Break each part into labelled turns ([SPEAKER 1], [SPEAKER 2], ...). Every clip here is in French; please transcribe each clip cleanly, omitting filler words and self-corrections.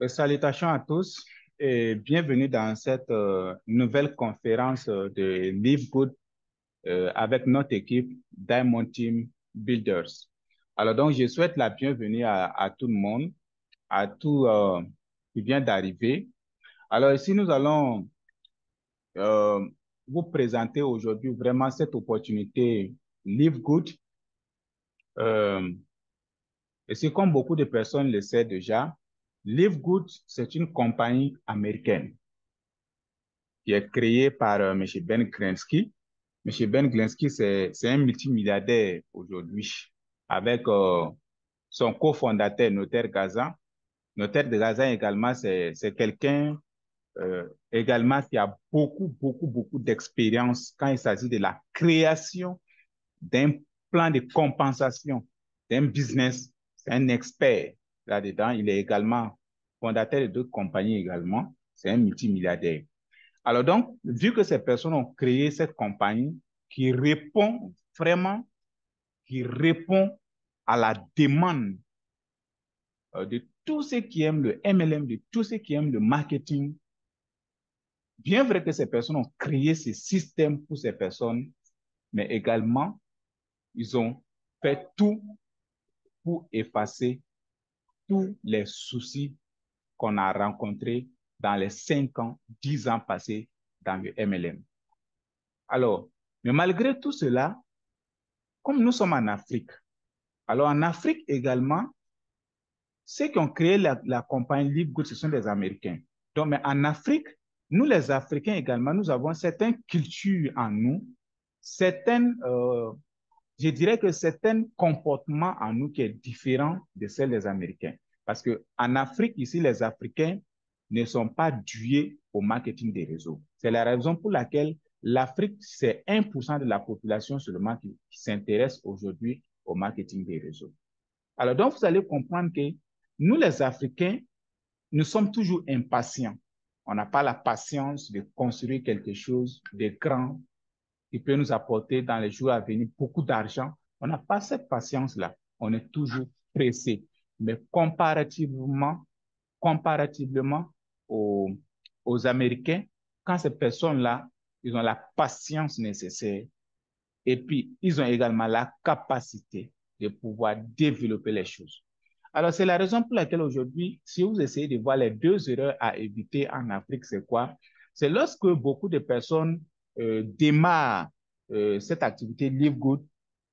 [SPEAKER 1] Salutations à tous et bienvenue dans cette nouvelle conférence de Live Good avec notre équipe Diamond Team Builders. Alors donc, je souhaite la bienvenue à tout le monde, à tout qui vient d'arriver. Alors ici, nous allons euh, vous présenter aujourd'hui vraiment cette opportunité Live Good. Euh, et c'est comme beaucoup de personnes le savent déjà, Live Good, c'est une compagnie américaine qui est créé par M. Ben Grensky. M. Ben Grensky, c'est un multimilliardaire aujourd'hui, avec son cofondateur, Notaire Gazan. Notaire de Gazan également, c'est quelqu'un également qui a beaucoup d'expérience quand il s'agit de la création d'un plan de compensation, d'un business. C'est un expert là-dedans. Il est également fondateur de deux compagnies également. C'est un multimilliardaire. Alors donc, vu que ces personnes ont créé cette compagnie qui répond vraiment, qui répond à la demande de tous ceux qui aiment le MLM, de tous ceux qui aiment le marketing, bien vrai que ces personnes ont créé ce système pour ces personnes, mais également, ils ont fait tout pour effacer tous les soucis qu'on a rencontrés dans les 5 ans, 10 ans passés dans le MLM. Alors, mais malgré tout cela, comme nous sommes en Afrique, alors en Afrique également, ceux qui ont créé la compagnie Live Good, ce sont des Américains. Donc, mais en Afrique, nous les Africains également, nous avons certaines cultures en nous, certaines, je dirais que certains comportements en nous qui est différent de celles des Américains. Parce que en Afrique, ici, les Africains ne sont pas doués au marketing des réseaux. C'est la raison pour laquelle l'Afrique, c'est 1% de la population seulement qui s'intéresse aujourd'hui au marketing des réseaux. Alors, donc, vous allez comprendre que nous, les Africains, nous sommes toujours impatients. On n'a pas la patience de construire quelque chose de grand qui peut nous apporter dans les jours à venir beaucoup d'argent. On n'a pas cette patience-là. On est toujours pressé. Mais comparativement aux, aux Américains, quand ces personnes-là, ils ont la patience nécessaire et puis ils ont également la capacité de pouvoir développer les choses. Alors, c'est la raison pour laquelle aujourd'hui, si vous essayez de voir les 2 erreurs à éviter en Afrique, c'est quoi? C'est lorsque beaucoup de personnes démarrent cette activité Live Good,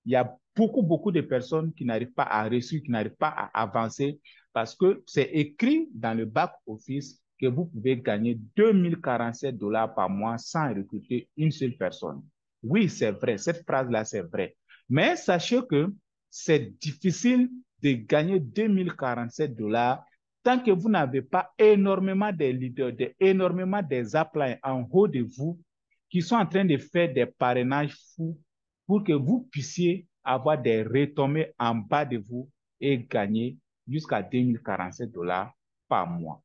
[SPEAKER 1] il y a beaucoup de personnes qui n'arrivent pas à réussir, qui n'arrivent pas à avancer parce que c'est écrit dans le back-office que vous pouvez gagner 2047 $ par mois sans recruter une seule personne. Oui, c'est vrai, cette phrase-là, c'est vrai. Mais sachez que c'est difficile de gagner 2047 $ tant que vous n'avez pas énormément de leaders, énormément des applies en haut de vous qui sont en train de faire des parrainages fous pour que vous puissiez avoir des retombées en bas de vous et gagner jusqu'à 2047 $ par mois.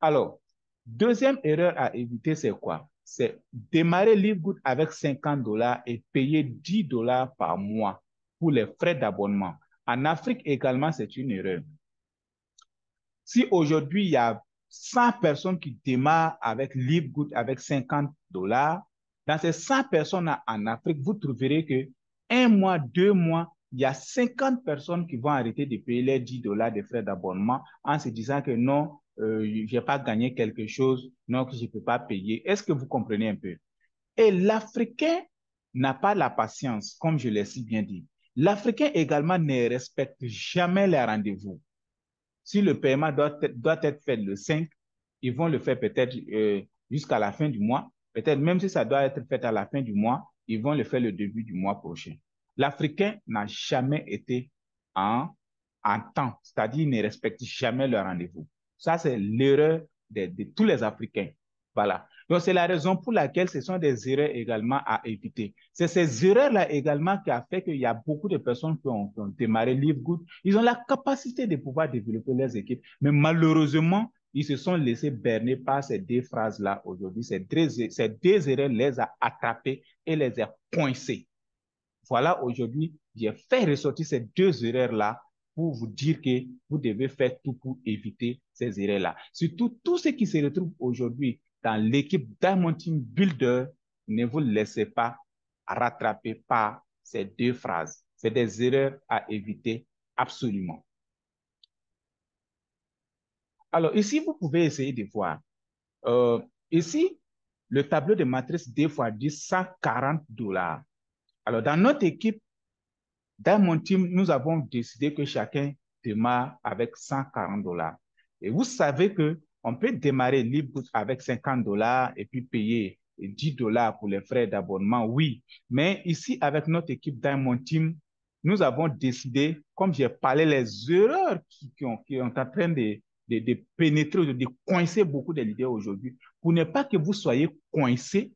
[SPEAKER 1] Alors, deuxième erreur à éviter, c'est quoi? C'est démarrer Live Good avec 50 $ et payer 10 $ par mois pour les frais d'abonnement. En Afrique également, c'est une erreur. Si aujourd'hui, il y a 100 personnes qui démarrent avec Live Good avec 50 $, dans ces 100 personnes en Afrique, vous trouverez que 1 mois, 2 mois, il y a 50 personnes qui vont arrêter de payer les 10 $ de frais d'abonnement en se disant que non, je n'ai pas gagné quelque chose, non, que je ne peux pas payer. Est-ce que vous comprenez un peu? Et l'Africain n'a pas la patience, comme je l'ai si bien dit. L'Africain également ne respecte jamais les rendez-vous. Si le paiement doit être fait le 5, ils vont le faire peut-être jusqu'à la fin du mois. Peut-être même si ça doit être fait à la fin du mois, ils vont le faire le début du mois prochain. L'Africain n'a jamais été en temps, c'est-à-dire il ne respecte jamais le rendez-vous. Ça, c'est l'erreur de tous les Africains. Voilà. Donc, c'est la raison pour laquelle ce sont des erreurs également à éviter. C'est ces erreurs-là également qui a fait qu'il y a beaucoup de personnes qui ont démarré Live Good. Ils ont la capacité de pouvoir développer leurs équipes, mais malheureusement, ils se sont laissés berner par ces 2 phrases-là aujourd'hui. Ces 2 erreurs les a attrapés et les a coincés. Voilà, aujourd'hui, j'ai fait ressortir ces 2 erreurs-là pour vous dire que vous devez faire tout pour éviter ces erreurs-là. Surtout, tous ceux qui se retrouvent aujourd'hui dans l'équipe Diamond Team Builder, ne vous laissez pas rattraper par ces deux phrases. C'est des erreurs à éviter absolument. Alors, ici, vous pouvez essayer de voir. Ici, le tableau de matrice D fois 10, $140. Alors, dans notre équipe, dans mon team, nous avons décidé que chacun démarre avec $140. Et vous savez qu'on peut démarrer libre avec $50 et puis payer $10 pour les frais d'abonnement, oui. Mais ici, avec notre équipe Diamond Team, nous avons décidé, comme j'ai parlé, les erreurs qui sont en train de pénétrer, de coincer beaucoup de leaders aujourd'hui. Pour ne pas que vous soyez coincés,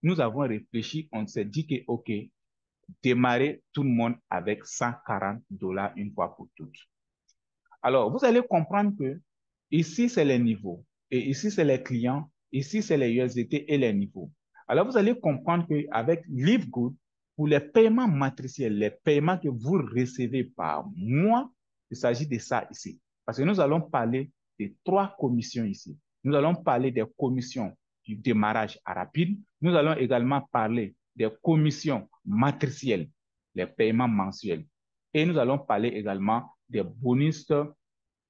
[SPEAKER 1] nous avons réfléchi, on s'est dit que, OK, démarrer tout le monde avec $140 une fois pour toutes. Alors, vous allez comprendre que ici, c'est les niveaux. Et ici, c'est les clients. Ici, c'est les USDT et les niveaux. Alors, vous allez comprendre qu'avec LiveGood, pour les paiements matriciels, les paiements que vous recevez par mois, il s'agit de ça ici. Parce que nous allons parler de 3 commissions ici. Nous allons parler des commissions du démarrage rapide. Nous allons également parler des commissions matricielles, les paiements mensuels. Et nous allons parler également des bonus,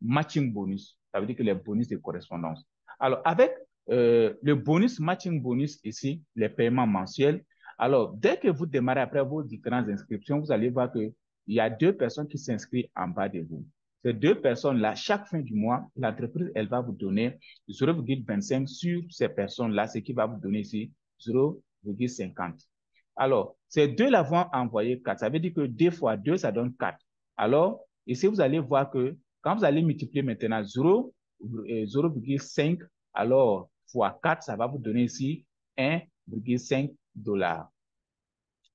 [SPEAKER 1] matching bonus. Ça veut dire que les bonus de correspondance. Alors, avec le bonus, matching bonus ici, les paiements mensuels, alors, dès que vous démarrez après vos différentes inscriptions, vous allez voir qu'il y a 2 personnes qui s'inscrivent en bas de vous. Ces 2 personnes-là, chaque fin du mois, l'entreprise, elle va vous donner 0,25 sur ces personnes-là, ce qui va vous donner ici 0,50. Alors, ces 2-là vont envoyer 4. Ça veut dire que 2 fois 2, ça donne 4. Alors, ici, vous allez voir que quand vous allez multiplier maintenant 0,5, alors fois 4, ça va vous donner ici 1,5 $.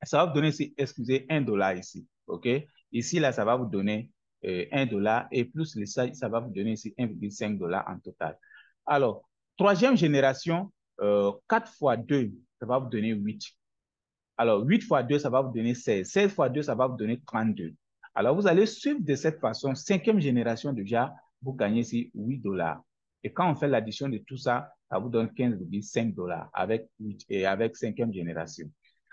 [SPEAKER 1] Ça va vous donner ici, excusez, $1 ici. OK? Ici, là, ça va vous donner $1 et plus ça va vous donner ici 1,5 $ en total. Alors, troisième génération, 4 fois 2, ça va vous donner 8. Alors, 8 fois 2, ça va vous donner 16. 16 fois 2, ça va vous donner 32. Alors, vous allez suivre de cette façon. 5e génération déjà, vous gagnez ici 8 $. Et quand on fait l'addition de tout ça, ça vous donne 15,5 $ avec 8 et avec 5e génération.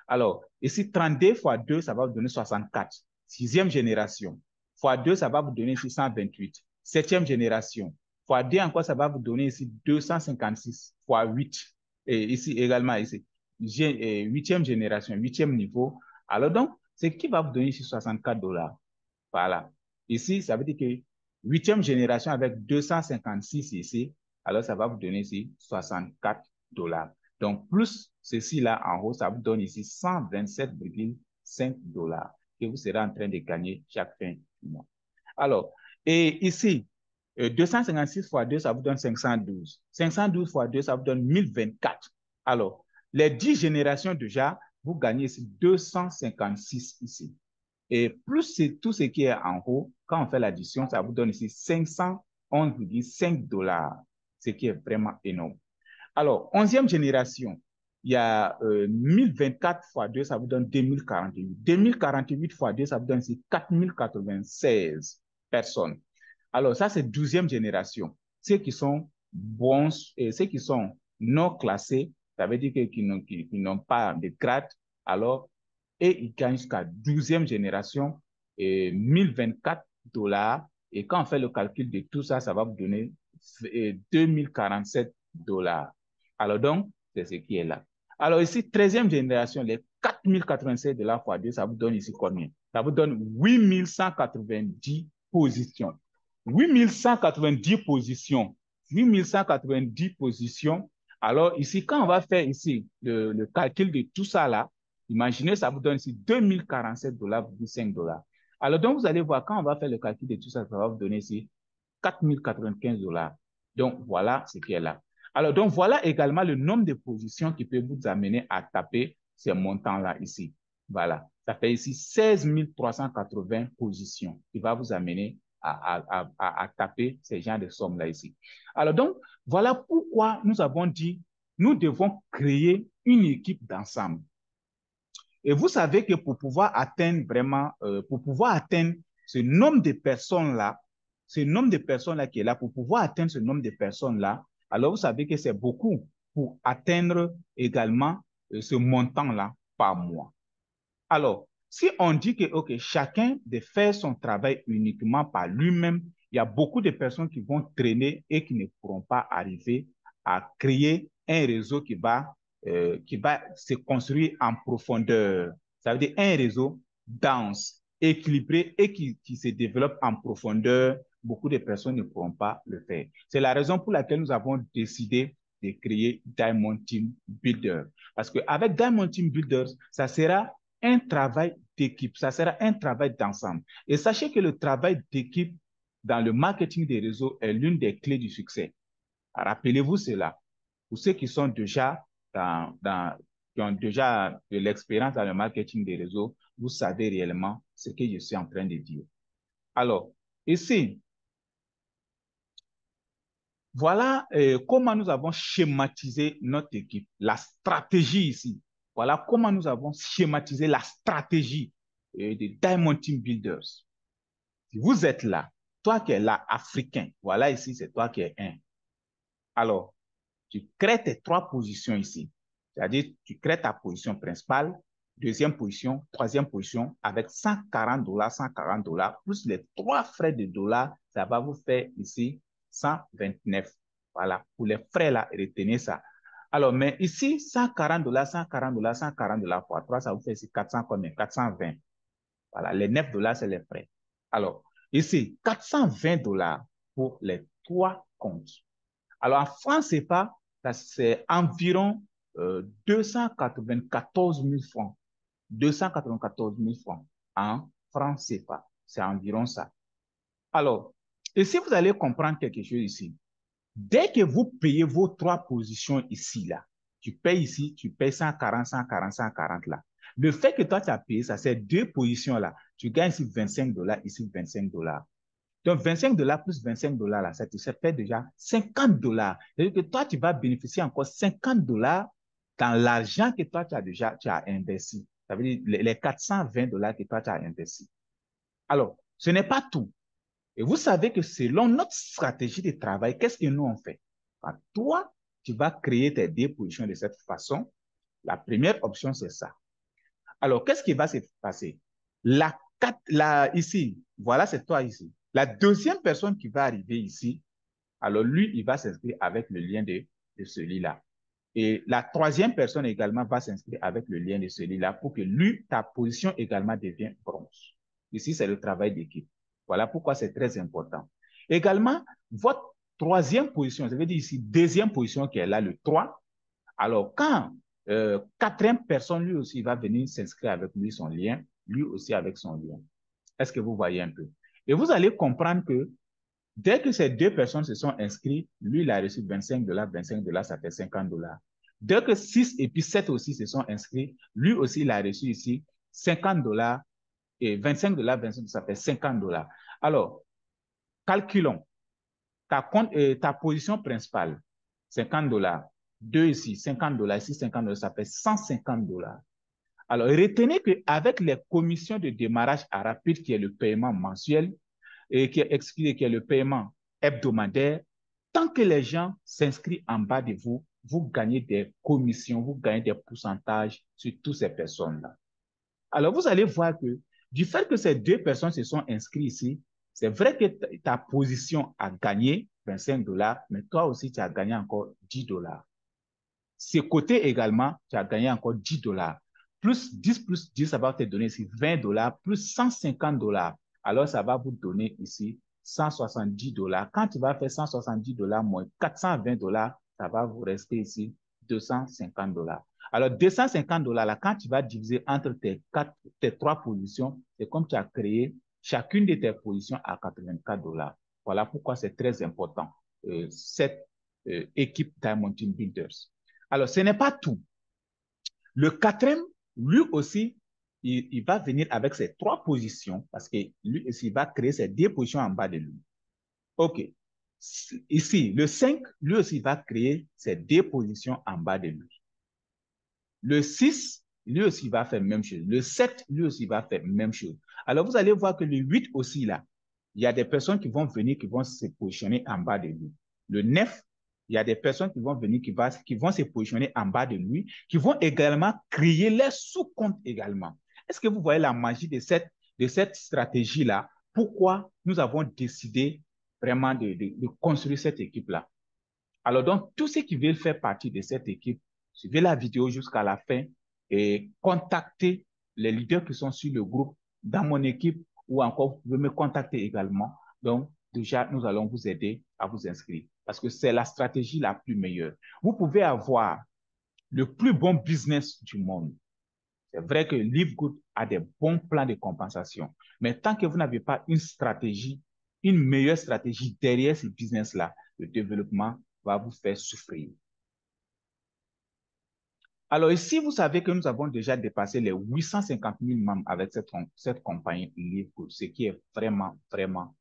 [SPEAKER 1] Alors, ici, 32 fois 2, ça va vous donner 64. 6e génération. Fois 2, ça va vous donner 628. 7e génération. Fois 2 encore, ça va vous donner ici 256 fois 8. Et ici également, ici. 8e génération, 8e niveau. Alors donc, ce qui va vous donner ici 64 $. Voilà. Ici, ça veut dire que 8e génération avec 256 ici, alors ça va vous donner ici 64 $. Donc, plus ceci là en haut, ça vous donne ici 127,5 $ que vous serez en train de gagner chaque fin du mois. Alors, et ici, 256 fois 2, ça vous donne 512. 512 fois 2, ça vous donne 1024. Alors, les 10 générations déjà, vous gagnez ici 256 ici. Et plus c'est tout ce qui est en haut, quand on fait l'addition, ça vous donne ici 511,5 $, ce qui est vraiment énorme. Alors, 11e génération, il y a 1024 fois 2, ça vous donne 2048. 2048 fois 2, ça vous donne ici 4096 personnes. Alors, ça, c'est 12e génération. Ceux qui sont bons et ceux qui sont non classés, ça veut dire qu'ils n'ont pas de grade, alors, et ils gagnent jusqu'à 12e génération, et 1024 $. Et quand on fait le calcul de tout ça, ça va vous donner 2047 $. Alors donc, c'est ce qui est là. Alors ici, 13e génération, les 4087 $ fois 2, ça vous donne ici combien? Ça vous donne 8190 positions. 8190 positions. 8190 positions. Alors ici, quand on va faire ici le calcul de tout ça là, imaginez, ça vous donne ici 2047 $,5 $. Alors donc, vous allez voir, quand on va faire le calcul de tout ça, ça va vous donner ici 4095 $. Donc, voilà ce qui est là. Alors, donc, voilà également le nombre de positions qui peut vous amener à taper ces montants-là ici. Voilà. Ça fait ici 16 380 positions qui va vous amener à taper ces genres de sommes-là ici. Alors, donc, voilà pourquoi nous avons dit, nous devons créer une équipe d'ensemble. Et vous savez que pour pouvoir atteindre vraiment, pour pouvoir atteindre ce nombre de personnes-là, qui est là, pour pouvoir atteindre ce nombre de personnes-là, alors vous savez que c'est beaucoup pour atteindre également ce montant-là par mois. Alors, si on dit que chacun de faire son travail uniquement par lui-même, il y a beaucoup de personnes qui vont traîner et qui ne pourront pas arriver à créer un réseau qui va se construire en profondeur. Ça veut dire un réseau dense, équilibré et qui se développe en profondeur. Beaucoup de personnes ne pourront pas le faire. C'est la raison pour laquelle nous avons décidé de créer Diamond Team Builder. Parce qu'avec Diamond Team Builders, ça sera un travail d'équipe, ça sera un travail d'ensemble. Et sachez que le travail d'équipe dans le marketing des réseaux est l'une des clés du succès. Rappelez-vous cela. Pour ceux qui sont déjà qui ont déjà de l'expérience dans le marketing des réseaux, vous savez réellement ce que je suis en train de dire. Alors, ici, voilà comment nous avons schématisé notre équipe, la stratégie ici. Voilà comment nous avons schématisé la stratégie des Diamond Team Builders. Si vous êtes là, toi qui es là, africain, voilà ici, c'est toi qui es un. Alors, tu crées tes 3 positions ici. C'est-à-dire, tu crées ta position principale, deuxième position, troisième position, avec $140, $140, plus les 3 frais de dollars, ça va vous faire ici 129. Voilà, pour les frais là, retenez ça. Alors, mais ici, $140, $140, $140 fois 3, ça vous fait ici 400 combien? 420. Voilà, les $9, c'est les frais. Alors, ici, $420 pour les 3 comptes. Alors, en France CFA, c'est environ 294 000 francs. 294 000 francs en francs CFA. C'est environ ça. Alors, et si vous allez comprendre quelque chose ici, dès que vous payez vos 3 positions ici, là, tu payes ici, tu payes 140, 140, 140 là. Le fait que toi, tu as payé ça, ces 2 positions-là, tu gagnes ici $25, ici $25. Donc, $25 plus $25, là, ça te fait déjà $50. C'est-à-dire que toi, tu vas bénéficier encore $50 dans l'argent que toi, tu as investi. Ça veut dire les $420 que toi, tu as investi. Alors, ce n'est pas tout. Et vous savez que selon notre stratégie de travail, qu'est-ce que nous on fait? Quand toi, tu vas créer tes dépositions de cette façon, la première option, c'est ça. Alors, qu'est-ce qui va se passer? Ici, voilà, c'est toi ici. La deuxième personne qui va arriver ici, alors lui, il va s'inscrire avec le lien de celui-là. Et la troisième personne également va s'inscrire avec le lien de celui-là pour que lui, ta position également devienne bronze. Ici, c'est le travail d'équipe. Voilà pourquoi c'est très important. Également, votre troisième position, ça veut dire ici, deuxième position qui est là, le 3. Alors, quand quatrième personne, lui aussi, va venir s'inscrire avec lui, son lien, lui aussi avec son lien. Est-ce que vous voyez un peu? Et vous allez comprendre que dès que ces 2 personnes se sont inscrites, lui, il a reçu $25, $25, ça fait $50. Dès que 6 et puis 7 aussi se sont inscrits, lui aussi, il a reçu ici $50 et $25, 25, ça fait $50. Alors, calculons ta position principale, $50. 2 ici, $50, ici, $50, ça fait $150. Alors, retenez qu'avec les commissions de démarrage à rapide, qui est le paiement mensuel, et qui est le paiement hebdomadaire, tant que les gens s'inscrivent en bas de vous, vous gagnez des commissions, vous gagnez des pourcentages sur toutes ces personnes-là. Alors, vous allez voir que du fait que ces 2 personnes se sont inscrites ici, c'est vrai que ta position a gagné $25, mais toi aussi, tu as gagné encore $10. Ce côté également, tu as gagné encore $10. Plus 10, ça va te donner ici $20, plus $150. Alors, ça va vous donner ici $170. Quand tu vas faire $170 moins $420, ça va vous rester ici $250. Alors, $250, là, quand tu vas diviser entre tes 3 positions, c'est comme tu as créé chacune de tes positions à $84. Voilà pourquoi c'est très important, cette équipe Diamond Team Builders. Alors, ce n'est pas tout. Le quatrième, lui aussi, il va venir avec ses 3 positions parce que lui aussi, il va créer ses 2 positions en bas de lui. OK. Ici, le 5, lui aussi, va créer ses 2 positions en bas de lui. Le 6, lui aussi, va faire la même chose. Le 7, lui aussi, va faire la même chose. Alors, vous allez voir que le 8 aussi, là, il y a des personnes qui vont venir, qui vont se positionner en bas de lui. Le 9, il y a des personnes qui vont venir, qui vont se positionner en bas de lui, qui vont également créer les sous-comptes également. Est-ce que vous voyez la magie de cette stratégie-là? Pourquoi nous avons décidé vraiment de construire cette équipe-là? Alors, donc, tous ceux qui veulent faire partie de cette équipe, suivez la vidéo jusqu'à la fin et contactez les leaders qui sont sur le groupe dans mon équipe ou encore vous pouvez me contacter également. Donc, déjà, nous allons vous aider à vous inscrire parce que c'est la stratégie la plus meilleure. Vous pouvez avoir le plus bon business du monde. C'est vrai que LiveGood a des bons plans de compensation, mais tant que vous n'avez pas une stratégie, une meilleure stratégie derrière ce business-là, le développement va vous faire souffrir. Alors ici, vous savez que nous avons déjà dépassé les 850 000 membres avec cette compagnie LiveGood, ce qui est vraiment, vraiment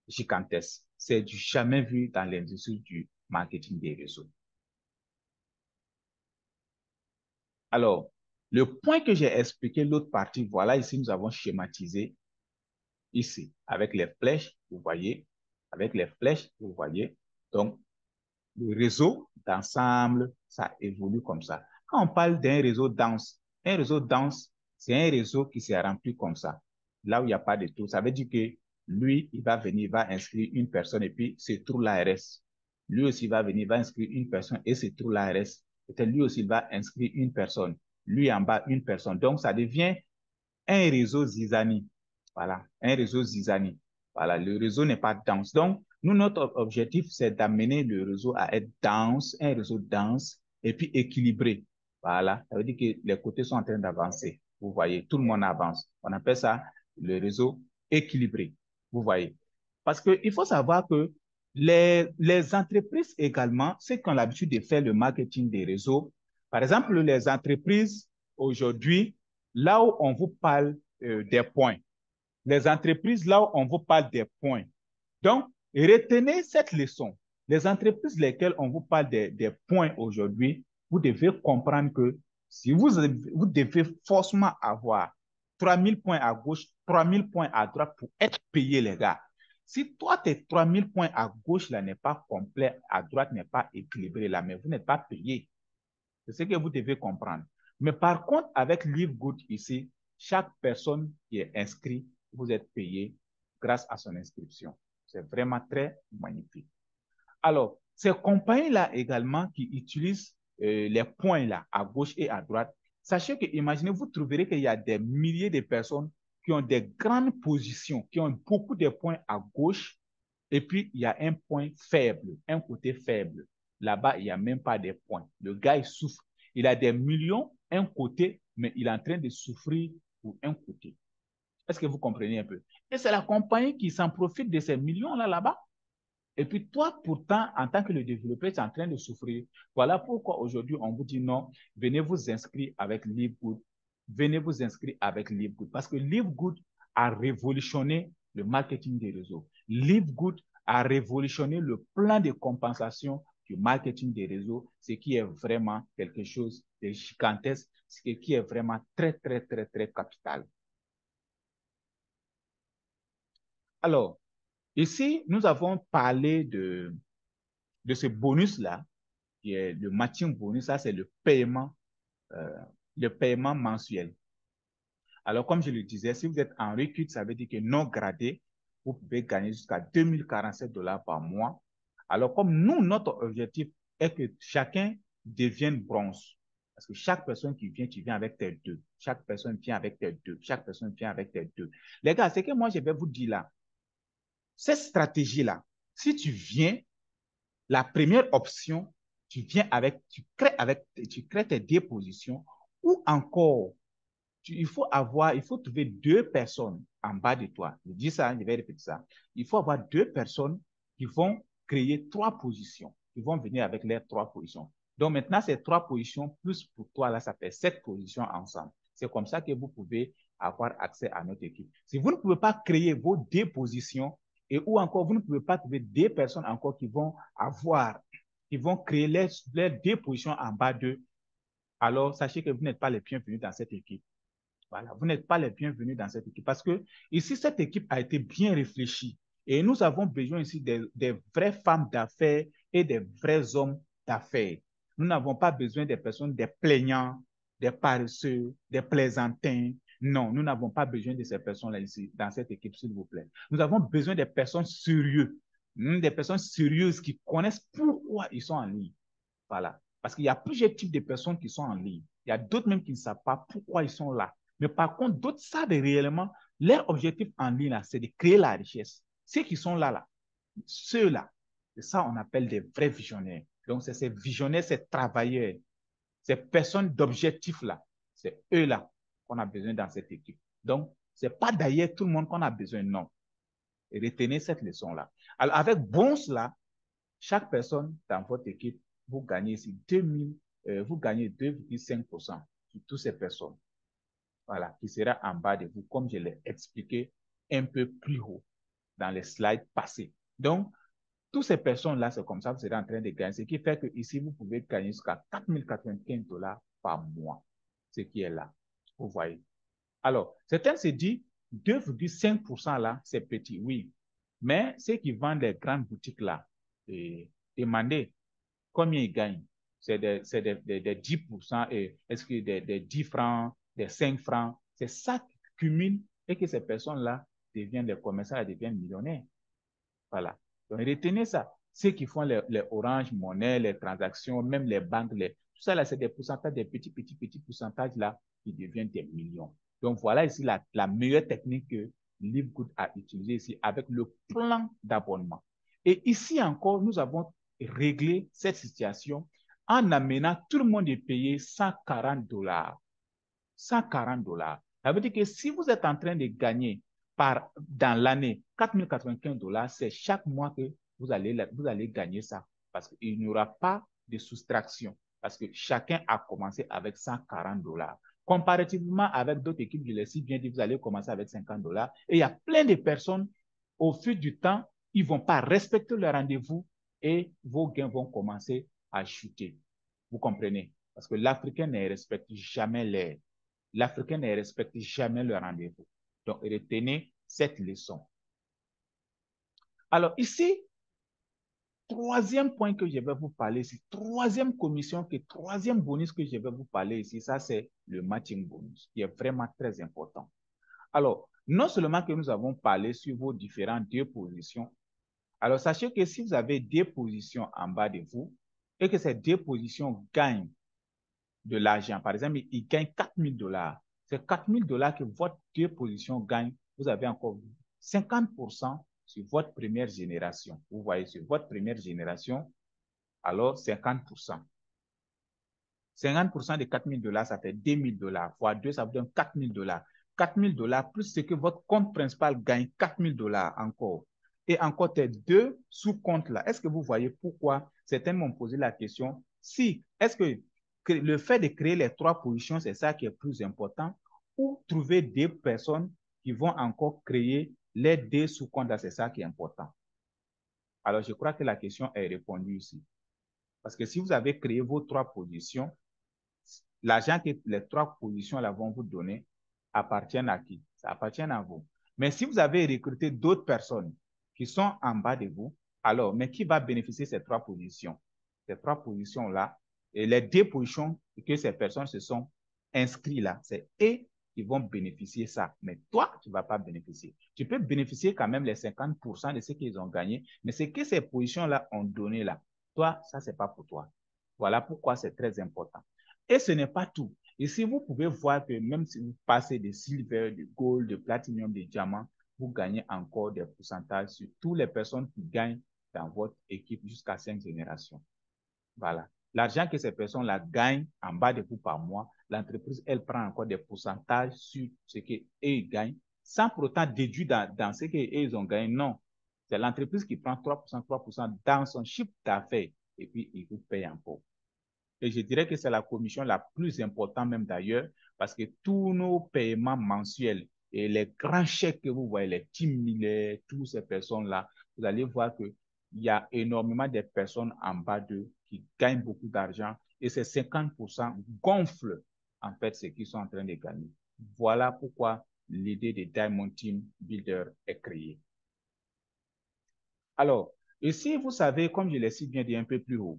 [SPEAKER 1] gigantesque. C'est du jamais vu dans l'industrie du marketing des réseaux. Alors, le point que j'ai expliqué, l'autre partie, voilà, ici, nous avons schématisé ici, avec les flèches, vous voyez, avec les flèches, vous voyez. Donc, le réseau d'ensemble, ça évolue comme ça. Quand on parle d'un réseau dense, c'est un réseau qui s'est rempli comme ça. Là où il n'y a pas de trou, ça veut dire que lui, il va venir, il va inscrire une personne et puis ce trou-là reste. Lui aussi va venir, il va inscrire une personne et ce trou-là reste. Peut-être lui aussi, il va inscrire une personne. Lui en bas, une personne. Donc, ça devient un réseau Zizani. Voilà, un réseau Zizani. Voilà, le réseau n'est pas dense. Donc, nous, notre objectif, c'est d'amener le réseau à être dense, un réseau dense et puis équilibré. Voilà, ça veut dire que les côtés sont en train d'avancer. Vous voyez, tout le monde avance. On appelle ça le réseau équilibré. Vous voyez. Parce qu'il faut savoir que les entreprises également, ceux qui ont l'habitude de faire le marketing des réseaux, par exemple, les entreprises aujourd'hui, là où on vous parle des points, les entreprises, là où on vous parle des points. Donc, retenez cette leçon. Les entreprises lesquelles on vous parle des points aujourd'hui, vous devez comprendre que si vous devez forcément avoir 3000 points à gauche, 3000 points à droite pour être payé, les gars. Si toi, tes 3000 points à gauche là n'est pas complet, à droite n'est pas équilibré là, mais vous n'êtes pas payé. C'est ce que vous devez comprendre. Mais par contre, avec LiveGood ici, chaque personne qui est inscrite, vous êtes payé grâce à son inscription. C'est vraiment très magnifique. Alors, ces compagnies-là également qui utilisent les points là à gauche et à droite, sachez que, imaginez, vous trouverez qu'il y a des milliers de personnes qui ont des grandes positions, qui ont beaucoup de points à gauche, et puis il y a un point faible, un côté faible. Là-bas, il n'y a même pas de points. Le gars, il souffre. Il a des millions, un côté, mais il est en train de souffrir pour un côté. Est-ce que vous comprenez un peu? Et c'est la compagnie qui s'en profite de ces millions-là là-bas. Et puis toi, pourtant, en tant que le développeur, tu es en train de souffrir. Voilà pourquoi aujourd'hui, on vous dit non, venez vous inscrire avec LiveGood. Venez vous inscrire avec LiveGood. Parce que LiveGood a révolutionné le marketing des réseaux. LiveGood a révolutionné le plan de compensation du marketing des réseaux, ce qui est vraiment quelque chose de gigantesque, ce qui est vraiment très, très, très, très capital. Alors, ici, nous avons parlé de ce bonus-là, qui est le matching bonus, ça c'est le paiement mensuel. Alors, comme je le disais, si vous êtes en recrute, ça veut dire que non gradé, vous pouvez gagner jusqu'à 2047 $ par mois. Alors, comme nous, notre objectif est que chacun devienne bronze. Parce que chaque personne qui vient, tu viens avec tes deux. Chaque personne vient avec tes deux. Chaque personne vient avec tes deux. Les gars, c'est que moi, je vais vous dire là, cette stratégie-là, si tu viens, la première option, tu crées tes dépositions ou encore, il faut trouver deux personnes en bas de toi. Je dis ça, je vais répéter ça. Il faut avoir deux personnes qui vont créer trois positions, qui vont venir avec les trois positions. Donc maintenant, ces trois positions, plus pour toi, là, ça fait 7 positions ensemble. C'est comme ça que vous pouvez avoir accès à notre équipe. Si vous ne pouvez pas créer vos deux positions, et ou encore, vous ne pouvez pas trouver des personnes encore qui vont créer les deux positions en bas d'eux, alors sachez que vous n'êtes pas les bienvenus dans cette équipe. Voilà, vous n'êtes pas les bienvenus dans cette équipe parce que ici, cette équipe a été bien réfléchie et nous avons besoin ici des vraies femmes d'affaires et des vrais hommes d'affaires. Nous n'avons pas besoin des personnes, des plaignants, des paresseux, des plaisantins. Non, nous n'avons pas besoin de ces personnes-là ici, dans cette équipe, s'il vous plaît. Nous avons besoin des personnes sérieuses, des personnes sérieuses qui connaissent pourquoi ils sont en ligne. Voilà. Parce qu'il y a plusieurs types de personnes qui sont en ligne. Il y a d'autres même qui ne savent pas pourquoi ils sont là. Mais par contre, d'autres savent réellement, leur objectif en ligne, c'est de créer la richesse. Ceux qui sont là, ceux-là, c'est ça qu'on appelle des vrais visionnaires. Donc, c'est ces visionnaires, ces travailleurs, ces personnes d'objectifs-là, c'est eux-là qu'on a besoin dans cette équipe. Donc, ce n'est pas d'ailleurs tout le monde qu'on a besoin, non. Et retenez cette leçon-là. Alors, avec Bons, là, chaque personne dans votre équipe, vous gagnez ici 2000, vous gagnez 2,5% sur toutes ces personnes. Voilà, qui sera en bas de vous, comme je l'ai expliqué un peu plus haut dans les slides passés. Donc, toutes ces personnes-là, c'est comme ça que vous serez en train de gagner. Ce qui fait que ici, vous pouvez gagner jusqu'à 4 095 $ par mois. Ce qui est là. Vous voyez. Alors, certains se disent 2,5% là, c'est petit, oui. Mais ceux qui vendent les grandes boutiques là, demandez combien ils gagnent. C'est des 10%, est-ce que des 10 francs, des 5 francs. C'est ça qui cumule et que ces personnes-là deviennent des commerçants, elles deviennent millionnaires. Voilà. Donc, retenez ça. Ceux qui font les Orange Money, les transactions, même les banques, tout ça, là, c'est des pourcentages, des petits pourcentages là qui deviennent des millions. Donc, voilà ici la meilleure technique que LiveGood a utilisée ici avec le plan d'abonnement. Et ici encore, nous avons réglé cette situation en amenant tout le monde à payer 140 $. 140 $. Ça veut dire que si vous êtes en train de gagner dans l'année 4 095 $, c'est chaque mois que vous allez gagner ça. Parce qu'il n'y aura pas de soustraction. Parce que chacun a commencé avec 140 $. Comparativement avec d'autres équipes, je l'ai si bien dit, vous allez commencer avec 50 $. Et il y a plein de personnes, au fil du temps, ils ne vont pas respecter le rendez-vous et vos gains vont commencer à chuter. Vous comprenez? Parce que l'Africain ne respecte jamais l'air. L'Africain ne respecte jamais le rendez-vous. Donc, retenez cette leçon. Alors, ici, troisième point que je vais vous parler ici, troisième commission, troisième bonus que je vais vous parler ici, ça c'est le matching bonus, qui est vraiment très important. Alors, non seulement que nous avons parlé sur vos différentes deux positions, alors sachez que si vous avez deux positions en bas de vous et que ces deux positions gagnent de l'argent, par exemple, ils gagnent 4 000 $, c'est 4 000 $ que votre deux positions gagnent, vous avez encore 50% sur votre première génération. Vous voyez, sur votre première génération, alors 50%. 50% de 4 000 $, ça fait 2 000 $. Fois 2, ça vous donne 4 000 $. 4 000 $ plus ce que votre compte principal gagne, 4 000 $ encore. Et encore tes deux sous-comptes là. Est-ce que vous voyez pourquoi certains m'ont posé la question, si, est-ce que le fait de créer les trois positions, c'est ça qui est plus important, ou trouver des personnes qui vont encore créer les deux sous-comptes, c'est ça qui est important. Alors, je crois que la question est répondue ici. Parce que si vous avez créé vos trois positions, l'argent que les trois positions là vont vous donner appartient à qui? Ça appartient à vous. Mais si vous avez recruté d'autres personnes qui sont en bas de vous, alors, mais qui va bénéficier de ces trois positions? Ces trois positions-là, et les deux positions que ces personnes se sont inscrites là, c'est eux qui vont bénéficier ça. Mais toi, tu ne vas pas bénéficier. Tu peux bénéficier quand même les 50% de ce qu'ils ont gagné, mais ce que ces positions-là ont donné là, toi, ça, ce n'est pas pour toi. Voilà pourquoi c'est très important. Et ce n'est pas tout. Ici, vous pouvez voir que même si vous passez de silver, de gold, de platinum, de diamant, vous gagnez encore des pourcentages sur toutes les personnes qui gagnent dans votre équipe jusqu'à 5 générations. Voilà. L'argent que ces personnes-là gagnent en bas de vous par mois, l'entreprise, elle prend encore des pourcentages sur ce qu'ils gagnent, sans pour autant déduire dans ce qu'ils ont gagné. Non. C'est l'entreprise qui prend 3% dans son chiffre d'affaires et puis il vous paye encore. Et je dirais que c'est la commission la plus importante même d'ailleurs, parce que tous nos paiements mensuels et les grands chèques que vous voyez, les 10 000, toutes ces personnes-là, vous allez voir qu'il y a énormément de personnes en bas d'eux qui gagnent beaucoup d'argent et ces 50% gonflent en fait ce qu'ils sont en train de gagner. Voilà pourquoi l'idée de Diamond Team Builder est créée. Alors, ici, vous savez, comme je l'ai si bien dit un peu plus haut,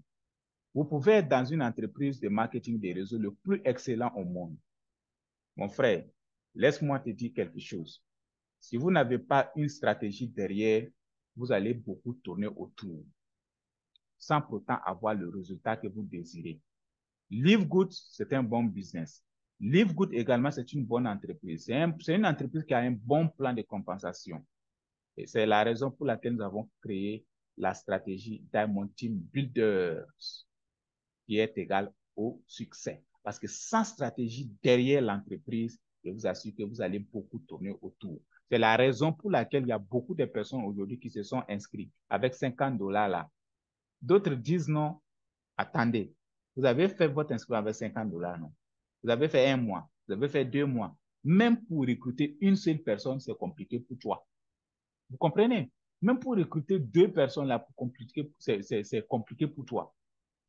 [SPEAKER 1] vous pouvez être dans une entreprise de marketing des réseaux le plus excellent au monde. Mon frère, laisse-moi te dire quelque chose. Si vous n'avez pas une stratégie derrière, vous allez beaucoup tourner autour sans pourtant avoir le résultat que vous désirez. Live Good, c'est un bon business. Live Good également, c'est une bonne entreprise. C'est une entreprise qui a un bon plan de compensation. Et c'est la raison pour laquelle nous avons créé la stratégie Diamond Team Builders, qui est égale au succès. Parce que sans stratégie derrière l'entreprise, je vous assure que vous allez beaucoup tourner autour. C'est la raison pour laquelle il y a beaucoup de personnes aujourd'hui qui se sont inscrites avec 50 dollars là. D'autres disent non, attendez, vous avez fait votre inscription avec 50 dollars, non? Vous avez fait un mois, vous avez fait 2 mois. Même pour recruter une seule personne, c'est compliqué pour toi. Vous comprenez? Même pour recruter 2 personnes, là, c'est compliqué pour toi.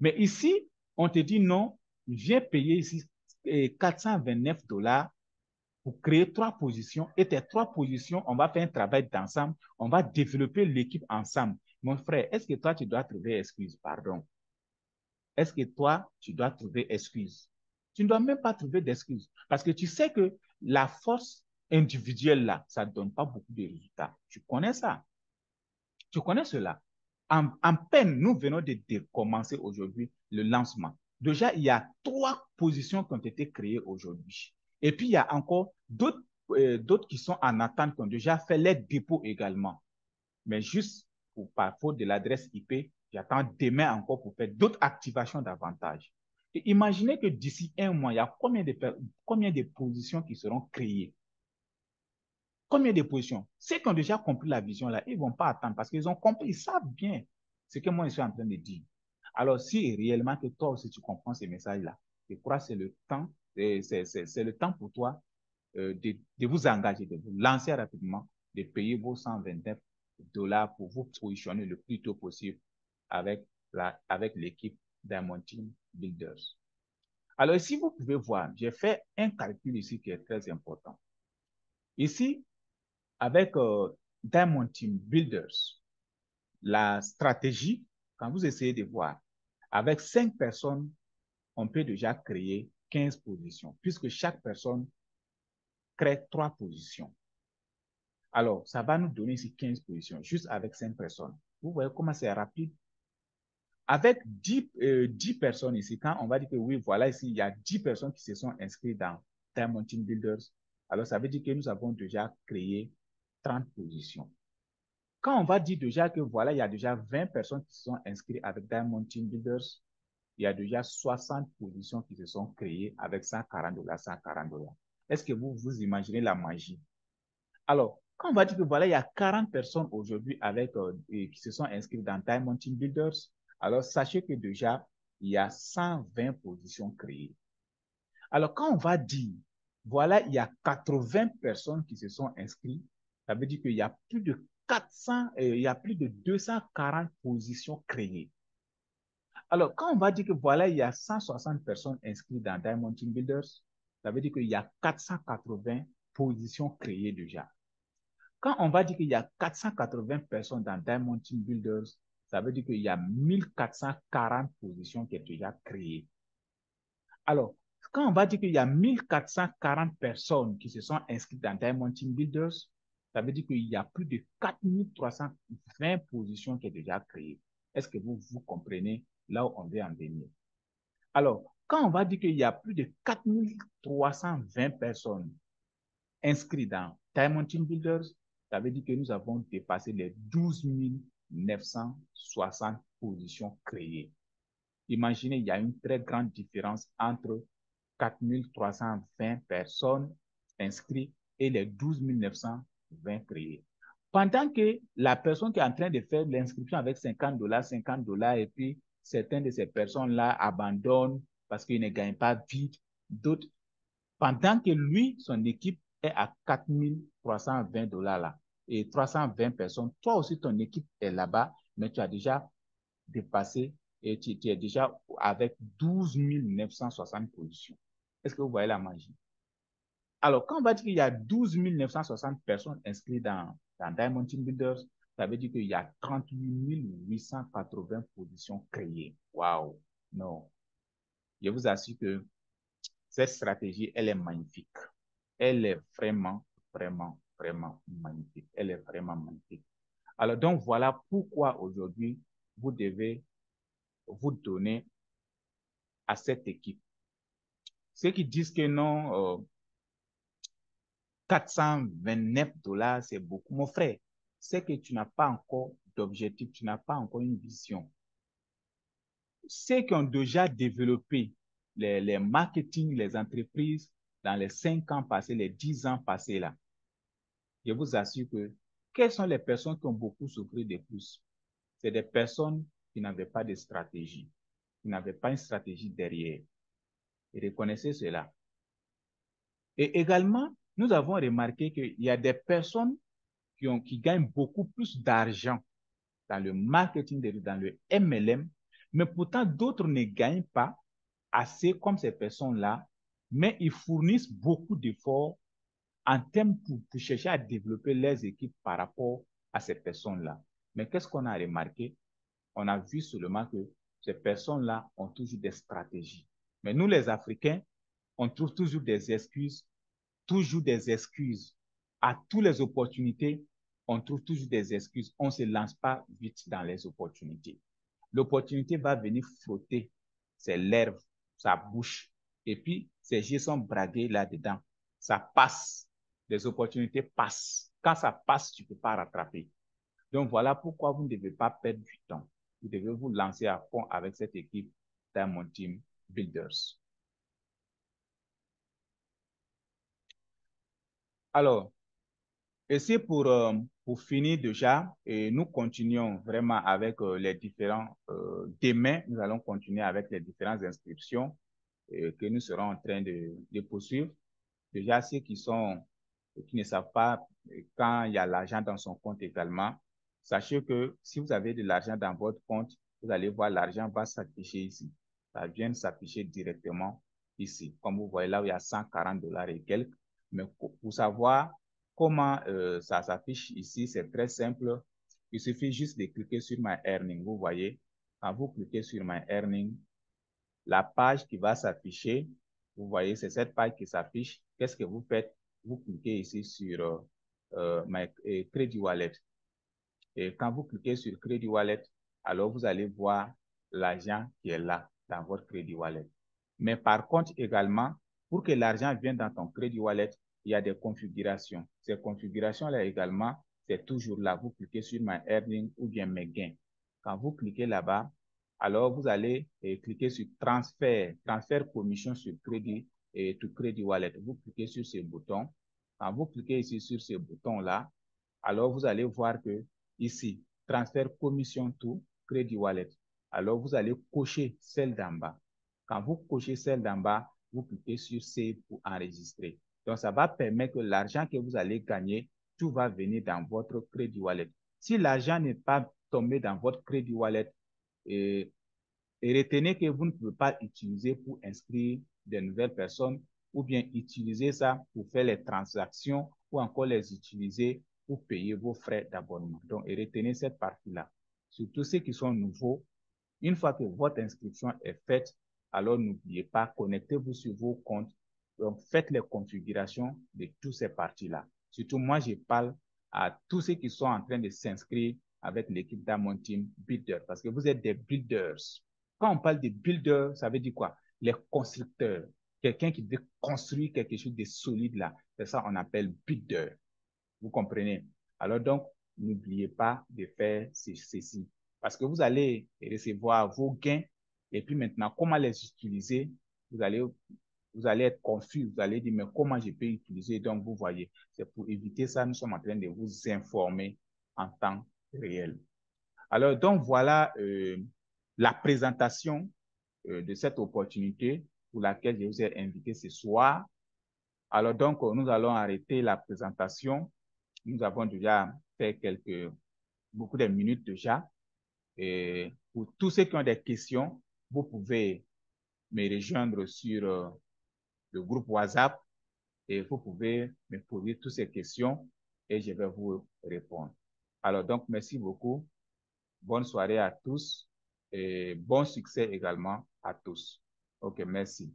[SPEAKER 1] Mais ici, on te dit non, viens payer ici 429 dollars pour créer 3 positions. Et tes 3 positions, on va faire un travail d'ensemble. On va développer l'équipe ensemble. Mon frère, est-ce que toi, tu dois trouver excuse? Pardon. Est-ce que toi, tu dois trouver excuse? Tu ne dois même pas trouver d'excuses. Parce que tu sais que la force individuelle, là, ça ne donne pas beaucoup de résultats. Tu connais ça. Tu connais cela. En peine, nous venons de commencer aujourd'hui le lancement. Déjà, il y a 3 positions qui ont été créées aujourd'hui. Et puis, il y a encore d'autres qui sont en attente, qui ont déjà fait les dépôts également. Mais juste par faute de l'adresse IP, j'attends demain encore pour faire d'autres activations davantage. Et imaginez que d'ici un mois, il y a combien de positions qui seront créées? Combien de positions? Ceux qui ont déjà compris la vision là, ils ne vont pas attendre parce qu'ils ont compris, ils savent bien ce que moi je suis en train de dire. Alors, si réellement que toi aussi tu comprends ces messages-là, je crois que c'est le temps, c'est le temps pour toi de vous engager, de vous lancer rapidement, de payer vos 129 dollars pour vous positionner le plus tôt possible avec l'équipe Diamond Team Builders. Alors, si vous pouvez voir, j'ai fait un calcul ici qui est très important. Ici, avec Diamond Team Builders, la stratégie, quand vous essayez de voir, avec 5 personnes, on peut déjà créer 15 positions, puisque chaque personne crée 3 positions. Alors, ça va nous donner ici 15 positions, juste avec 5 personnes. Vous voyez comment c'est rapide. Avec 10 personnes ici, quand on va dire que oui, voilà, ici, il y a 10 personnes qui se sont inscrites dans Diamond Team Builders, alors ça veut dire que nous avons déjà créé 30 positions. Quand on va dire déjà que voilà, il y a déjà 20 personnes qui se sont inscrites avec Diamond Team Builders, il y a déjà 60 positions qui se sont créées avec 140 dollars, 140 dollars. Est-ce que vous imaginez la magie? Alors, quand on va dire que voilà, il y a 40 personnes aujourd'hui qui se sont inscrites dans Diamond Team Builders, alors sachez que déjà, il y a 120 positions créées. Alors, quand on va dire, voilà, il y a 80 personnes qui se sont inscrites, ça veut dire qu'il y a plus de 400, il y a plus de 240 positions créées. Alors, quand on va dire que voilà, il y a 160 personnes inscrites dans Diamond Team Builders, ça veut dire qu'il y a 480 positions créées déjà. Quand on va dire qu'il y a 480 personnes dans Diamond Team Builders, ça veut dire qu'il y a 1440 positions qui sont déjà créées. Alors, quand on va dire qu'il y a 1440 personnes qui se sont inscrites dans Diamond Team Builders, ça veut dire qu'il y a plus de 4320 positions qui sont déjà créées. Est-ce que vous comprenez là où on veut en venir? Alors, quand on va dire qu'il y a plus de 4320 personnes inscrites dans Diamond Team Builders, ça veut dire que nous avons dépassé les 12 960 positions créées. Imaginez, il y a une très grande différence entre 4320 personnes inscrites et les 12 920 créées. Pendant que la personne qui est en train de faire l'inscription avec 50 dollars, et puis certaines de ces personnes-là abandonnent parce qu'ils ne gagnent pas vite, d'autres, pendant que lui, son équipe est à 4320 dollars là, et 320 personnes, toi aussi, ton équipe est là-bas, mais tu as déjà dépassé et tu es déjà avec 12 960 positions. Est-ce que vous voyez la magie? Alors, quand on va dire qu'il y a 12 960 personnes inscrites dans Diamond Team Builders, ça veut dire qu'il y a 38 880 positions créées. Waouh! Non. Je vous assure que cette stratégie, elle est magnifique. Elle est vraiment, vraiment, vraiment magnifique. Elle est vraiment magnifique. Alors, donc, voilà pourquoi aujourd'hui, vous devez vous donner à cette équipe. Ceux qui disent que non, 429 $, c'est beaucoup. Mon frère, c'est que tu n'as pas encore d'objectif, tu n'as pas encore une vision. Ceux qui ont déjà développé les marketing, les entreprises dans les 5 ans passés, les 10 ans passés là, je vous assure que quelles sont les personnes qui ont beaucoup souffert de plus? C'est des personnes qui n'avaient pas de stratégie, qui n'avaient pas une stratégie derrière. Et reconnaissez cela. Et également, nous avons remarqué qu'il y a des personnes qui gagnent beaucoup plus d'argent dans le marketing, dans le MLM, mais pourtant d'autres ne gagnent pas assez comme ces personnes-là, mais ils fournissent beaucoup d'efforts en termes pour chercher à développer les équipes par rapport à ces personnes-là. Mais qu'est-ce qu'on a remarqué? On a vu seulement que ces personnes-là ont toujours des stratégies. Mais nous, les Africains, on trouve toujours des excuses. À toutes les opportunités, on trouve toujours des excuses. On ne se lance pas vite dans les opportunités. L'opportunité va venir frotter ses lèvres, sa bouche, et puis ses yeux sont braqués là-dedans. Ça passe. Les opportunités passent. Quand ça passe, tu ne peux pas rattraper. Donc voilà pourquoi vous ne devez pas perdre du temps. Vous devez vous lancer à fond avec cette équipe Diamond Team Builders. Alors, et c'est pour finir déjà, et nous continuons vraiment avec les différents, demain, nous allons continuer avec les différentes inscriptions que nous serons en train de poursuivre. Déjà, ceux qui ne savent pas quand il y a l'argent dans son compte également, sachez que si vous avez de l'argent dans votre compte, vous allez voir l'argent va s'afficher ici. Ça vient s'afficher directement ici. Comme vous voyez là où il y a 140 $ et quelques. Mais pour savoir comment ça s'affiche ici, c'est très simple. Il suffit juste de cliquer sur My Earning. Vous voyez, quand vous cliquez sur My Earning, la page qui va s'afficher, vous voyez, c'est cette page qui s'affiche. Qu'est-ce que vous faites? Vous cliquez ici sur Credit Wallet. Et quand vous cliquez sur Credit Wallet, alors vous allez voir l'argent qui est là dans votre Credit Wallet. Mais par contre, également, pour que l'argent vienne dans ton Credit Wallet, il y a des configurations. Ces configurations-là également, c'est toujours là. Vous cliquez sur My Earning ou bien Mes gains. Quand vous cliquez là-bas, alors vous allez cliquer sur transfert commission sur crédit et to Credit Wallet. Vous cliquez sur ce bouton. Quand vous cliquez ici sur ce bouton-là, alors vous allez voir que ici, transfert commission to Credit Wallet. Alors vous allez cocher celle d'en bas. Quand vous cochez celle d'en bas, vous cliquez sur Save pour enregistrer. Donc, ça va permettre que l'argent que vous allez gagner, tout va venir dans votre Credit Wallet. Si l'argent n'est pas tombé dans votre Credit Wallet, et retenez que vous ne pouvez pas utiliser pour inscrire de nouvelles personnes ou bien utiliser ça pour faire les transactions ou encore les utiliser pour payer vos frais d'abonnement. Donc, retenez cette partie-là. Surtout ceux qui sont nouveaux, une fois que votre inscription est faite, alors n'oubliez pas, connectez-vous sur vos comptes. Donc, faites les configurations de toutes ces parties-là. Surtout, moi, je parle à tous ceux qui sont en train de s'inscrire avec l'équipe Diamond Team Builder parce que vous êtes des builders. Quand on parle de builders, ça veut dire quoi? Les constructeurs. Quelqu'un qui veut construire quelque chose de solide là. C'est ça qu'on appelle builder. Vous comprenez? Alors donc, n'oubliez pas de faire ceci. Parce que vous allez recevoir vos gains et puis maintenant, comment les utiliser? Vous allez être confus. Vous allez dire, mais comment je peux utiliser? Donc, vous voyez, c'est pour éviter ça, nous sommes en train de vous informer en temps réel. Alors, donc, voilà la présentation de cette opportunité pour laquelle je vous ai invité ce soir. Alors, donc, nous allons arrêter la présentation. Nous avons déjà fait beaucoup de minutes déjà. Et pour tous ceux qui ont des questions, vous pouvez me rejoindre sur le groupe WhatsApp et vous pouvez me poser toutes ces questions et je vais vous répondre. Alors donc, merci beaucoup. Bonne soirée à tous et bon succès également à tous. OK, merci.